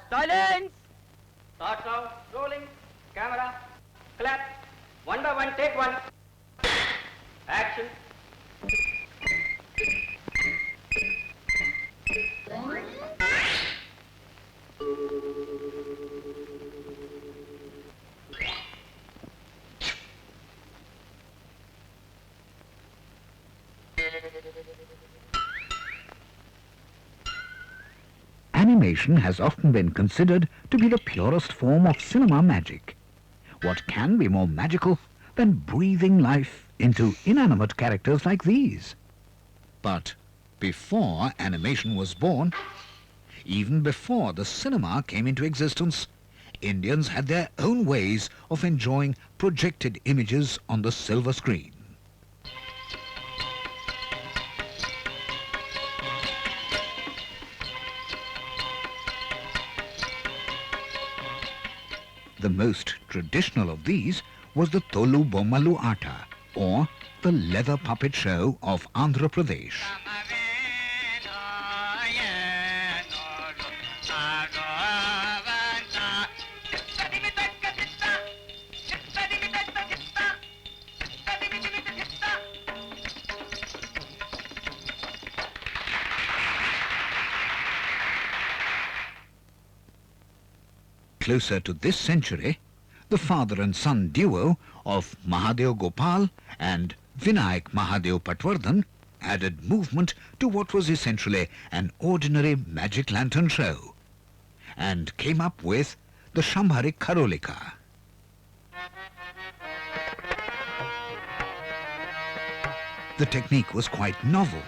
Silence! Thoughts out, rolling, camera, clap, one by one, take one. Action. Animation has often been considered to be the purest form of cinema magic. What can be more magical than breathing life into inanimate characters like these? But before animation was born, even before the cinema came into existence, Indians had their own ways of enjoying projected images on the silver screen. The most traditional of these was the Tolu Bommalu Aata, or the leather puppet show of Andhra Pradesh. Closer to this century, the father and son duo of Mahadev Gopal and Vinayak Mahadev Patwardhan added movement to what was essentially an ordinary magic lantern show and came up with the Shambhari Karolika. The technique was quite novel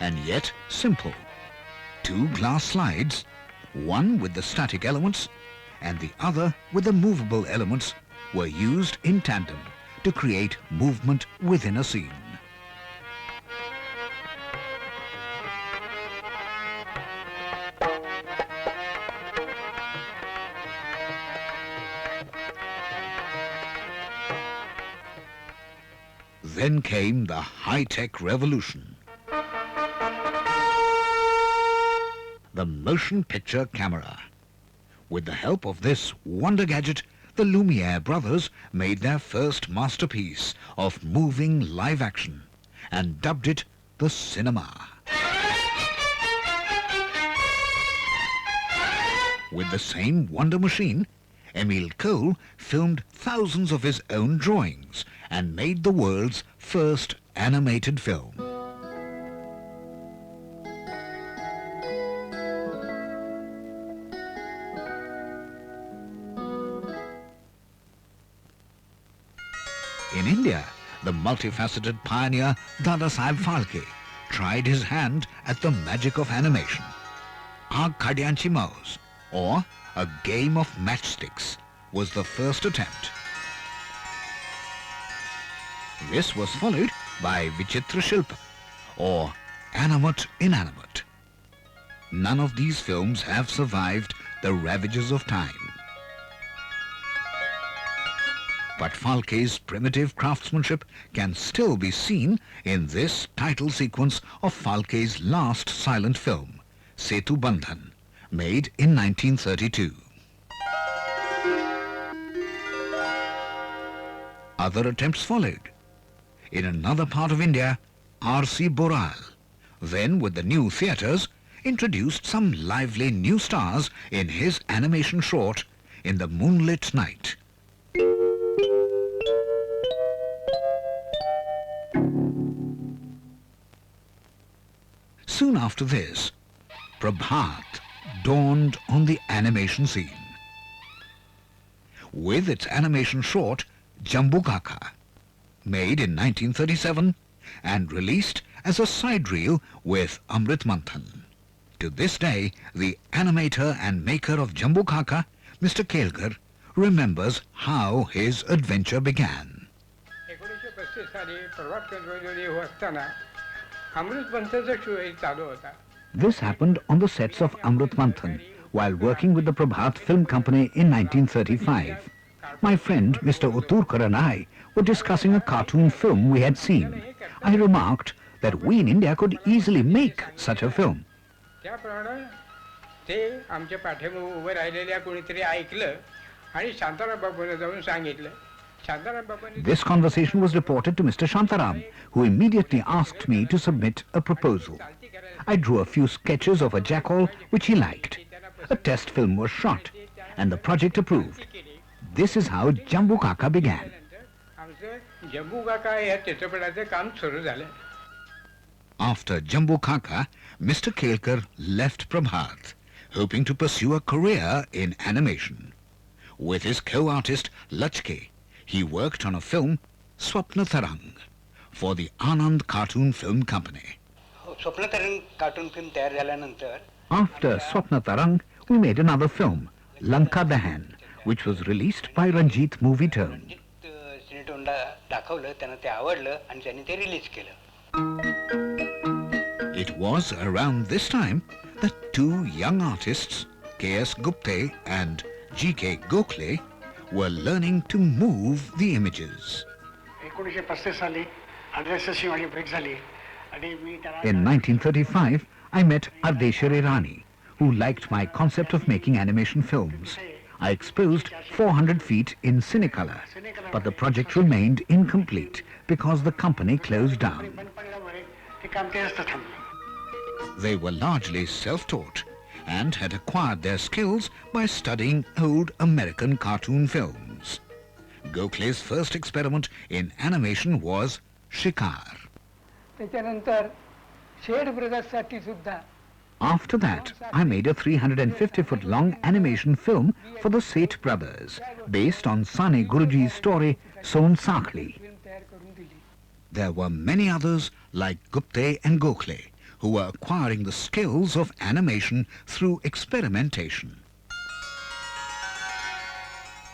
and yet simple. 2 glass slides, one with the static elements and the other with the movable elements, were used in tandem to create movement within a scene. Then came the high-tech revolution. The motion picture camera. With the help of this wonder gadget, the Lumiere brothers made their first masterpiece of moving live action and dubbed it the cinema. With the same wonder machine, Emil Cole filmed thousands of his own drawings and made the world's first animated film. In India, the multifaceted pioneer Dadasaheb Phalke tried his hand at the magic of animation. Aag Khadyanchi Mouse, or a game of matchsticks, was the first attempt. This was followed by Vichitra Shilpa, or animate inanimate. None of these films have survived the ravages of time. But Phalke's primitive craftsmanship can still be seen in this title sequence of Phalke's last silent film, Setu Bandhan, made in 1932. Other attempts followed. In another part of India, R.C. Boral, then with the new theatres, introduced some lively new stars in his animation short, In the Moonlit Night. Soon after this, Prabhat dawned on the animation scene. With its animation short, Jambu Kaka, made in 1937 and released as a side reel with Amrit Manthan. To this day, the animator and maker of Jambu Kaka, Mr. Kelkar, remembers how his adventure began. This happened on the sets of Amrit Manthan while working with the Prabhat Film Company in 1935. My friend Mr. Utturkar and I were discussing a cartoon film we had seen. I remarked that we in India could easily make such a film. त्याप्रमाणे ते आमच्या पाठीमागे उभं राहिलेल्या कोणीतरी ऐकलं आणि शांताराम बापूंना जाऊन सांगितलं. Shantaram बापूंनी This conversation was reported to Mr. Shantaram, who immediately asked me to submit a proposal. I drew a few sketches of a jackal which he liked. A test film was shot and the project approved. This is how Jambu Kaka began. आमचं जम्बू काका या चित्रपटाचं काम सुरू झालं. After Jambu Kaka, Mr. Kelkar left Prabhat, hoping to pursue a career in animation. With his co-artist Lachke, he worked on a film, Swapna Tarang, for the Anand Cartoon Film Company. स्वप्न तरंग cartoon film तयार झाल्यानंतर After Swapna Tarang, we made another film, Lanka Dahan, which was released by Ranjit Movietone. सिनेटोनला दाखवलं, त्यांना ते आवडलं आणि त्यांनी ते रिलीज केलं. It was around this time that two young artists, K.S. Gupte and G.K. Gokhale, were learning to move the images. 1935 साली अड्रेसची माझी ब्रेक झाली आणि मी त्याला In 1935, I met Ardeshir Irani, who liked my concept of making animation films. I exposed 400 feet in Cinecolor, but the project remained incomplete because the company closed down. बंद पडल्यामुळे ते काम ते असतं थांबलं. They were largely self-taught and had acquired their skills by studying old American cartoon films. Gokhale's first experiment in animation was Shikar. त्याच्यानंतर shade ब्रदर्ससाठी सुद्धा After that, I made a 350-foot-long animation film for the Seth brothers, based on Sane Guruji's story, Son Sakhli. Film तयार करून दिली. There were many others like Gupte and Gokhale, who were acquiring the skills of animation through experimentation.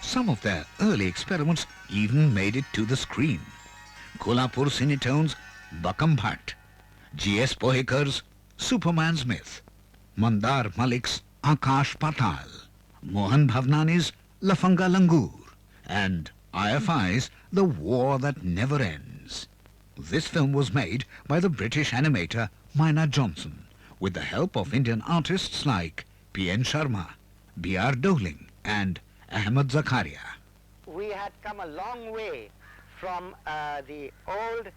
Some of their early experiments even made it to the screen. Kolhapur Cinetone's Bakam Bhatt, G.S. Pohekar's Superman's Myth, Mandar Malik's Akash Patal, Mohan Bhavnani's Lafanga Langur, and IFI's The War That Never Ends. This film was made by the British animator Maina Johnson, with the help of Indian artists like P.N. Sharma, B.R. Doling, and Ahmed Zakaria. We had come a long way from the old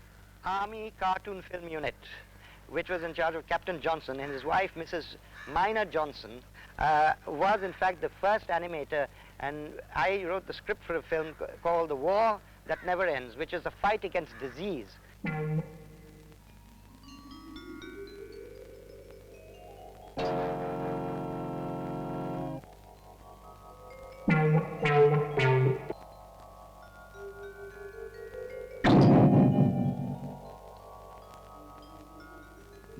Army Cartoon Film Unit, which was in charge of Captain Johnson, and his wife, Mrs. Maina Johnson, was in fact the first animator, and I wrote the script for a film called The War That Never Ends, which is the fight against disease.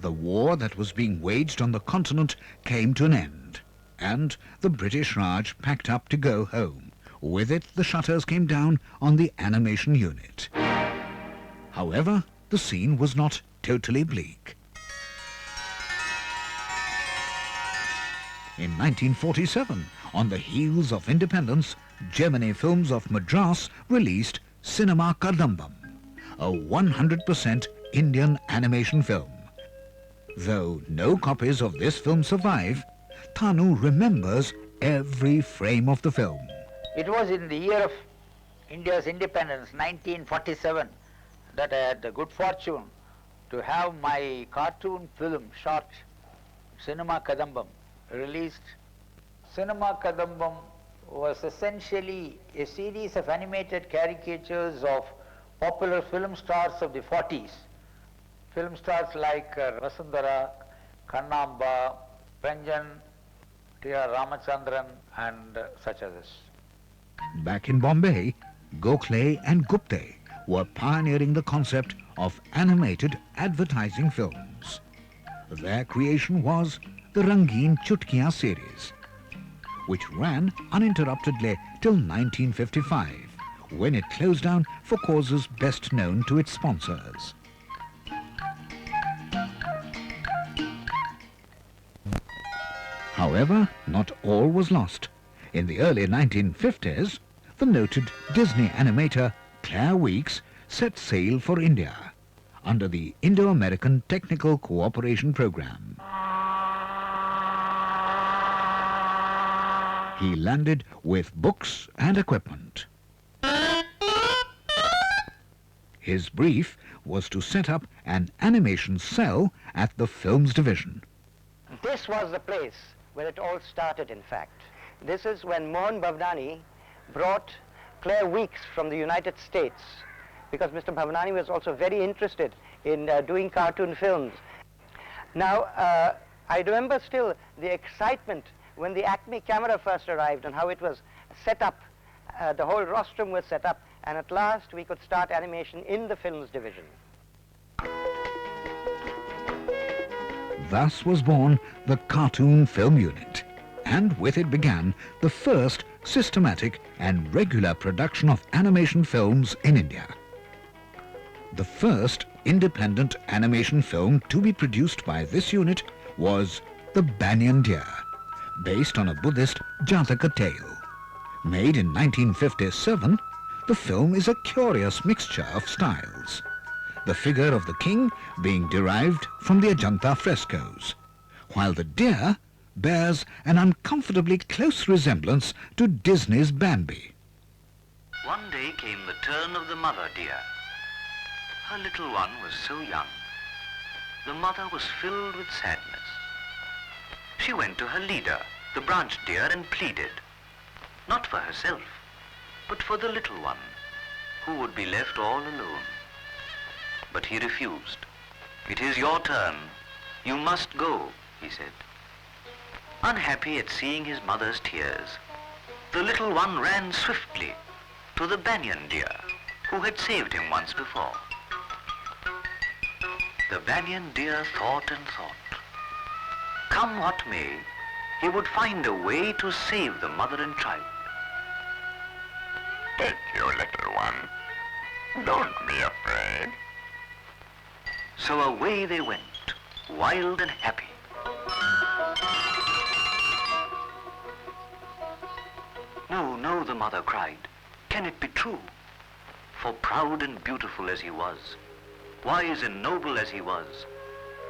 The war that was being waged on the continent came to an end, and the British Raj packed up to go home. With it, the shutters came down on the animation unit. However, the scene was not totally bleak. In 1947, on the heels of independence, Gemini Films of Madras released Cinema Kadambam, a 100% Indian animation film. Though no copies of this film survive, Thanu remembers every frame of the film. It was in the year of India's independence, 1947, that I had the good fortune to have my cartoon film short, Cinema Kadambam, released. Cinema Kadambam was essentially a series of animated caricatures of popular film stars of the 40s. Film stars like Vasundhara, Kannamba, Ranjan, T.R. Ramachandran, and such others. Back in Bombay, Gokhale and Gupte were pioneering the concept of animated advertising films. Their creation was the Rangeen Chutkiyan series, which ran uninterruptedly till 1955, when it closed down for causes best known to its sponsors. However, not all was lost. In the early 1950s, the noted Disney animator Claire Weeks set sail for India under the Indo-American Technical Cooperation Program. He landed with books and equipment. His brief was to set up an animation cell at the films division. This was the place where it all started, in fact. This is when Mohan Bhavnani brought Claire Weeks from the United States, because Mr. Bhavnani was also very interested in doing cartoon films. Now, I remember still the excitement when the Acme camera first arrived and how it was set up. The whole rostrum was set up, and at last we could start animation in the films division. Thus was born the Cartoon Film Unit, and with it began the first systematic and regular production of animation films in India. The first independent animation film to be produced by this unit was The Banyan Deer, based on a Buddhist Jataka tale. Made in 1957, the film is a curious mixture of styles, the figure of the king being derived from the Ajanta frescoes, while the deer bears an uncomfortably close resemblance to Disney's Bambi. One day came the turn of the mother deer. Her little one was so young. The mother was filled with sadness. She went to her leader, the branch deer, and pleaded, not for herself, but for the little one, who would be left all alone. But he refused. It is your turn. You must go, he said. Unhappy at seeing his mother's tears, the little one ran swiftly to the banyan deer, who had saved him once before. The banyan deer thought and thought. Come what may, he would find a way to save the mother and child. Take you, little one. Don't be afraid. So away they went, wild and happy. No, no, the mother cried. Can it be true? For proud and beautiful as he was, wise and noble as he was,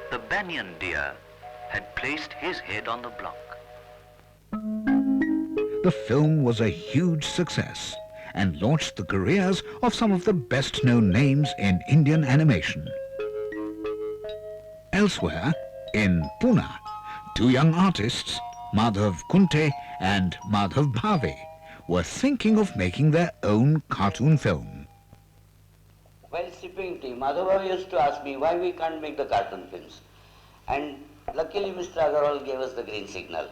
the banyan deer had placed his head on the block. The film was a huge success and launched the careers of some of the best-known names in Indian animation. Elsewhere, in Pune, two young artists, Madhav Kunte and Madhav Bhave, were thinking of making their own cartoon film. While sipping tea, Madhav used to ask me why we can't make the cartoon films. And luckily Mr. Agarwal gave us the green signal.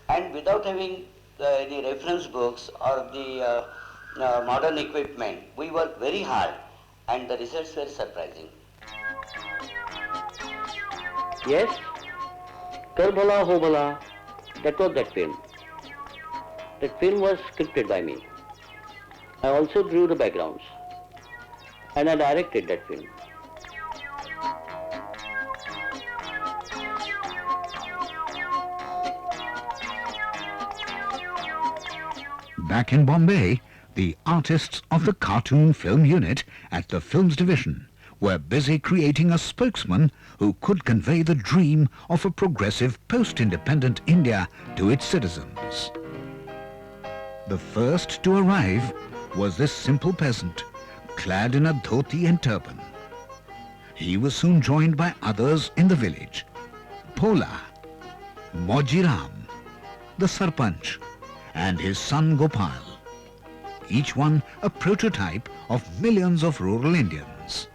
And without having any reference books or the modern equipment, we worked very hard and the results were surprising. Yes, Kar Bhala Ho Bhala, that was that film. That film was scripted by me. I also drew the backgrounds and I directed that film. Back in Bombay, the artists of the Cartoon Film Unit at the Films Division were busy creating a spokesman who could convey the dream of a progressive post-independent India to its citizens. The first to arrive was this simple peasant, clad in a dhoti and turban. He was soon joined by others in the village: Bhola, Mojiram, the Sarpanch, and his son Gopal, each one a prototype of millions of rural Indians.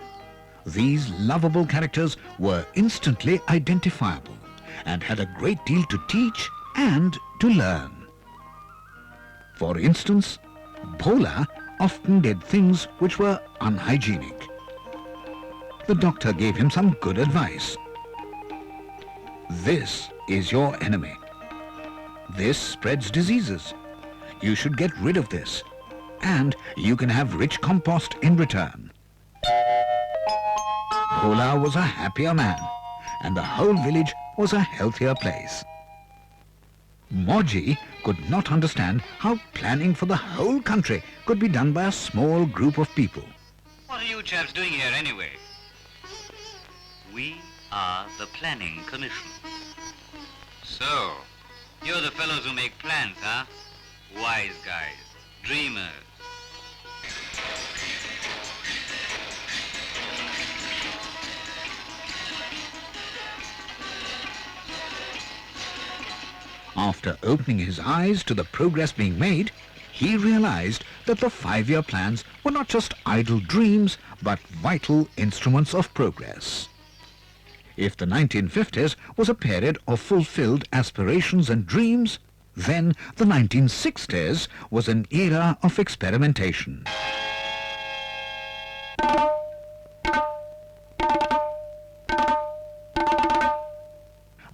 These lovable characters were instantly identifiable and had a great deal to teach and to learn. For instance, Bhola often did things which were unhygienic. The doctor gave him some good advice. This is your enemy. This spreads diseases. You should get rid of this, and you can have rich compost in return. Bhola was a happier man, and the whole village was a healthier place. Moji could not understand how planning for the whole country could be done by a small group of people. What are you chaps doing here anyway? We are the Planning Commission. So, you're the fellows who make plans, huh? Wise guys, dreamers. After opening his eyes to the progress being made, he realized that the 5-year plans were not just idle dreams, but vital instruments of progress. If the 1950s was a period of fulfilled aspirations and dreams, then the 1960s was an era of experimentation.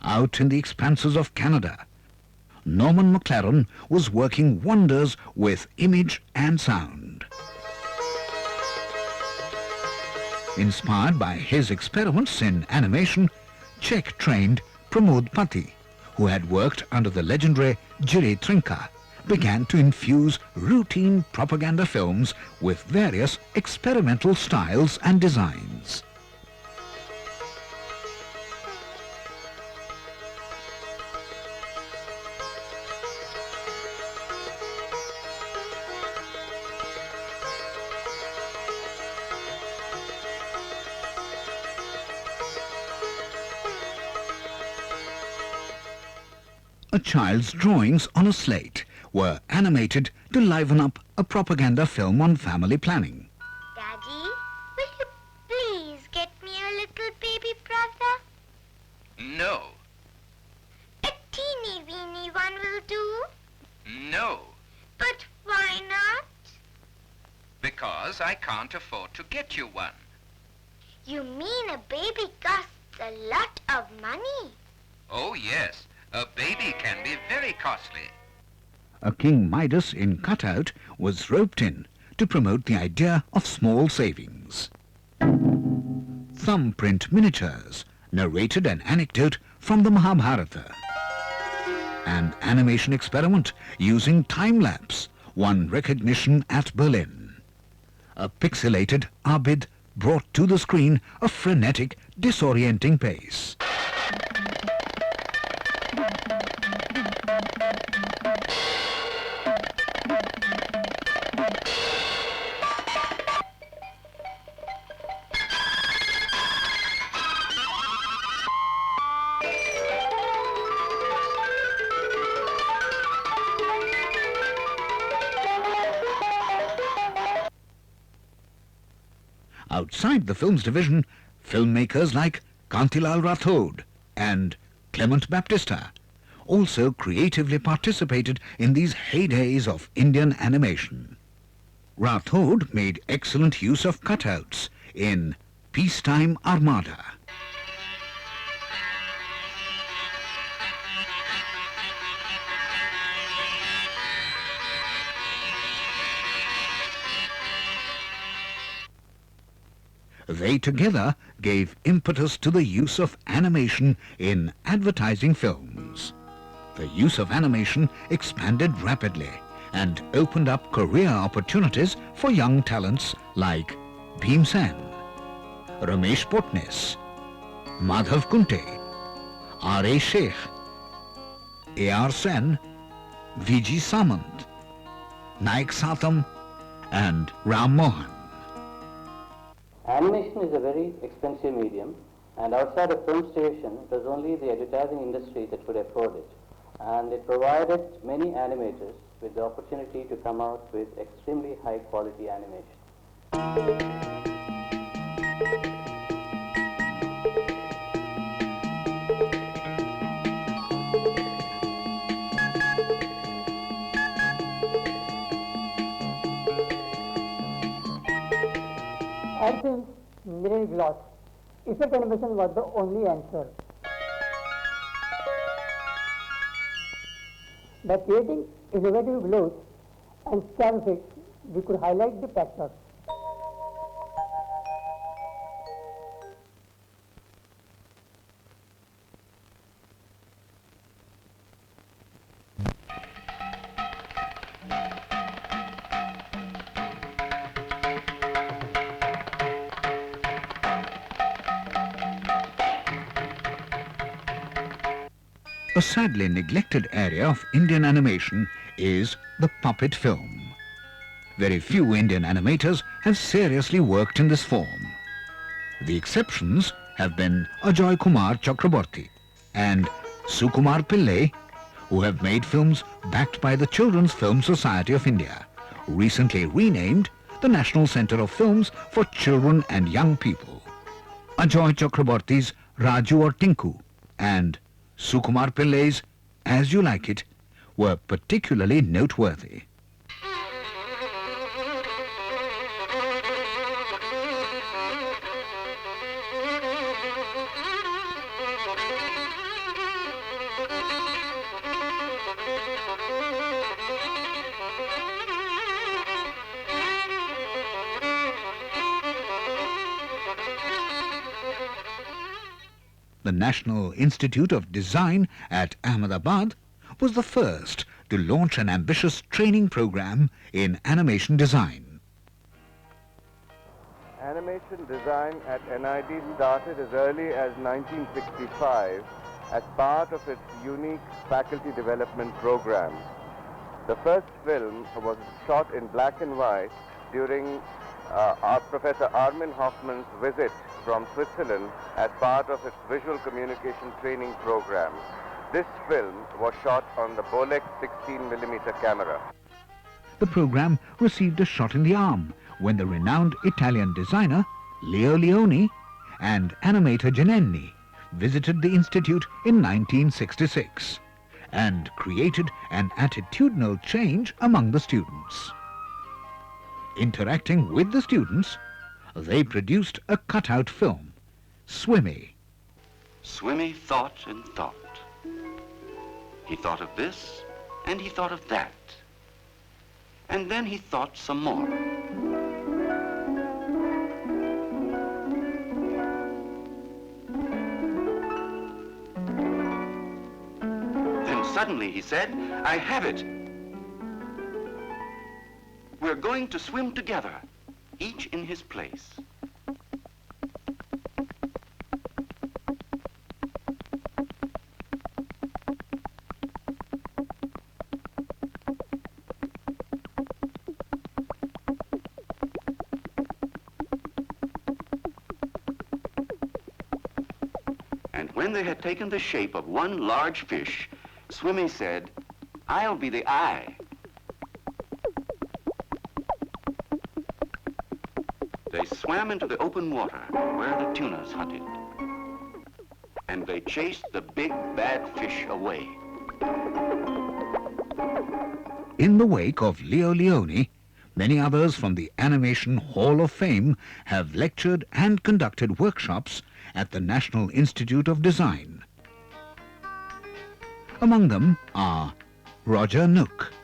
Out in the expanses of Canada, Norman McLaren was working wonders with image and sound. Inspired by his experiments in animation, Czech-trained Pramod Pati, who had worked under the legendary Jiří Trnka, began to infuse routine propaganda films with various experimental styles and designs. A child's drawings on a slate were animated to liven up a propaganda film on family planning. Daddy, will you please get me a little baby brother? No. A teeny weeny one will do. No. But why not? Because I can't afford to get you one. You mean a baby costs a lot of money? Oh, yes. A baby can be very costly. A King Midas in cutout was roped in to promote the idea of small savings. Thumbprint miniatures narrated an anecdote from the Mahabharata. An animation experiment using time-lapse won recognition at Berlin. A pixelated Abid brought to the screen a frenetic, disorienting pace. Outside the films division, filmmakers like Kantilal Rathod and Clement Baptista also creatively participated in these heydays of Indian animation. Rathod made excellent use of cutouts in Peacetime Armada. They together gave impetus to the use of animation in advertising films. The use of animation expanded rapidly and opened up career opportunities for young talents like Bhim Sen, Ramesh Potnis, Madhav Kunte, R.A. Sheikh, A.R. Sen, V.G. Samant, Naik Satam and Ram Mohan. Animation is a very expensive medium, and outside a film station, it was only the advertising industry that could afford it. And it provided many animators with the opportunity to come out with extremely high quality animation. And since engineering is lost, effect animation was the only answer. By creating innovative glows and scan effects, we could highlight the factors. A sadly neglected area of Indian animation is the puppet film. Very few Indian animators have seriously worked in this form. The exceptions have been Ajoy Kumar Chakraborty and Sukumar Pillai, who have made films backed by the Children's Film Society of India, recently renamed the National Centre of Films for Children and Young People. Ajoy Chakraborty's Raju or Tinku and Sukumar Pillai's As You Like It were particularly noteworthy. The National Institute of Design at Ahmedabad was the first to launch an ambitious training program in animation design. Animation design at NID started as early as 1965 as part of its unique faculty development program. The first film was shot in black and white during our Professor Armin Hoffman's visit from Switzerland as part of its visual communication training program. This film was shot on the Bolex 16mm camera. The program received a shot in the arm when the renowned Italian designer Leo Leoni and animator Giannini visited the institute in 1966 and created an attitudinal change among the students. Interacting with the students, they produced a cutout film, Swimmy. Swimmy thought and thought. He thought of this, and he thought of that. And then he thought some more. Then suddenly he said, I have it. We're going to swim together, each in his place. And when they had taken the shape of one large fish, Swimmy said, I'll be the eye. They swam into the open water where the tunas hunted. And they chased the big bad fish away. In the wake of Leo Leoni, many others from the Animation Hall of Fame have lectured and conducted workshops at the National Institute of Design. Among them are Roger Nook,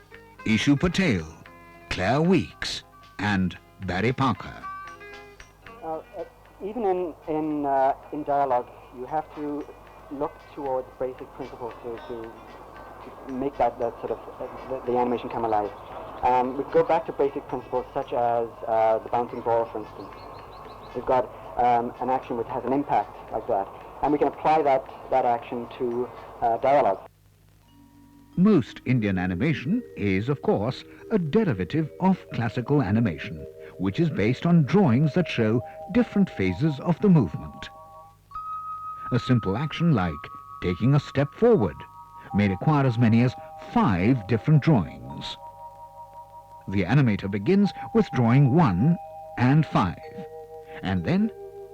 Ishu Patel, Claire Weeks, and Barry Parker. Even in dialogue, you have to look towards basic principles to make that sort of the animation come alive. We go back to basic principles such as the bouncing ball, for instance. We've got an action which has an impact like that, and we can apply that action to dialogue. Most Indian animation is, of course, a derivative of classical animation, which is based on drawings that show different phases of the movement. A simple action like taking a step forward may require as many as 5 different drawings. The animator begins with drawing 1 and 5, and then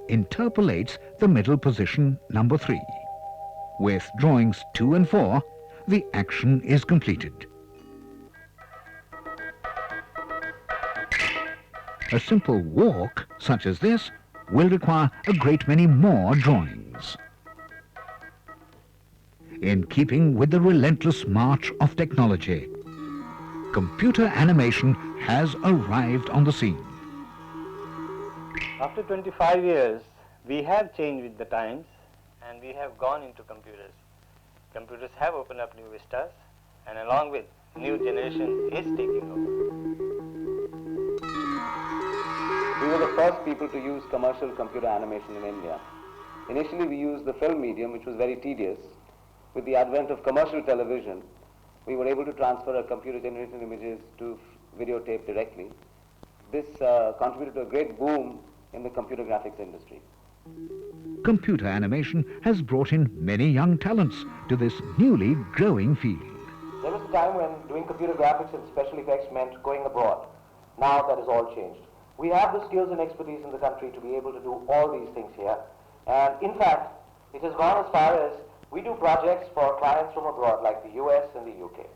interpolates the middle position number 3. With drawings 2 and 4, the action is completed. A simple walk, such as this, will require a great many more drawings. In keeping with the relentless march of technology, computer animation has arrived on the scene. After 25 years, we have changed with the times and we have gone into computers. Computers have opened up new vistas, and along with new generation is taking over. We were the first people to use commercial computer animation in India. Initially we used the film medium, which was very tedious, with the advent of commercial television, we were able to transfer our computer-generated images to videotape directly. This contributed to a great boom in the computer graphics industry. Computer animation has brought in many young talents to this newly growing field. There was a time when doing computer graphics and special effects meant going abroad. Now that has all changed. We have the skills and expertise in the country to be able to do all these things here. And in fact, it has gone as far as we do projects for clients from abroad like the US and the UK.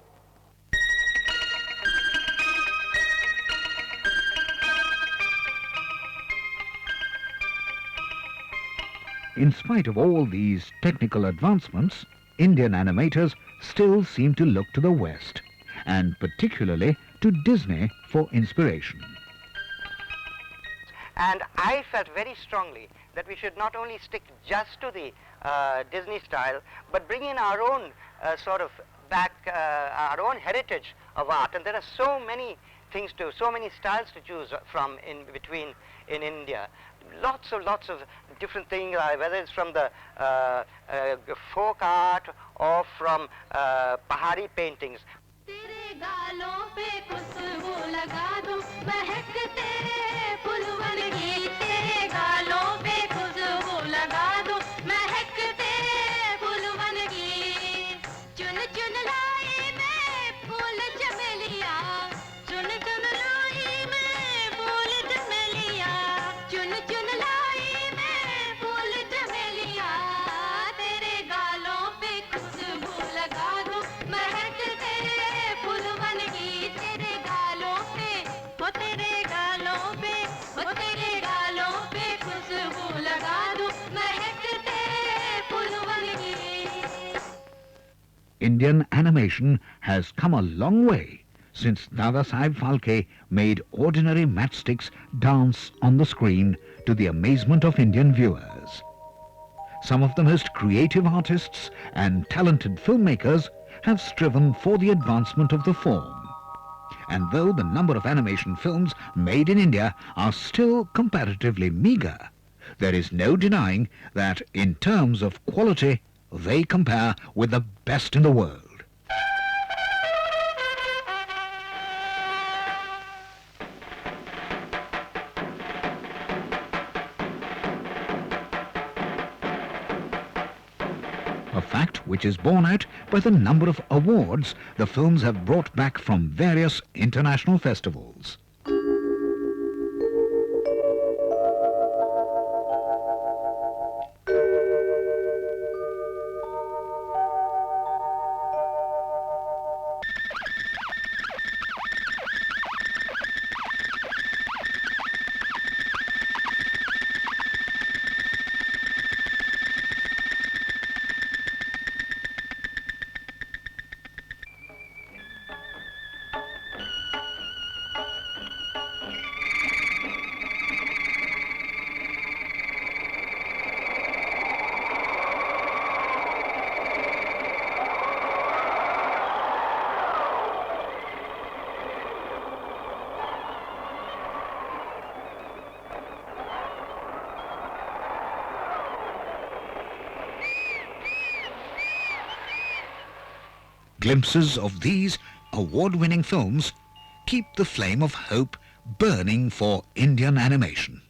In spite of all these technical advancements, Indian animators still seem to look to the West, and particularly to Disney for inspiration. And I felt very strongly that we should not only stick just to the Disney style, but bring in our own our own heritage of art. And there are so many so many styles to choose from in India. Lots of different things, whether it's from the folk art or from Pahari paintings. Indian animation has come a long way since Dada Saheb Phalke made ordinary matchsticks dance on the screen to the amazement of Indian viewers. Some of the most creative artists and talented filmmakers have striven for the advancement of the form. And though the number of animation films made in India are still comparatively meagre, there is no denying that in terms of quality, they compare with the best in the world. A fact which is borne out by the number of awards the films have brought back from various international festivals. Glimpses of these award-winning films keep the flame of hope burning for Indian animation.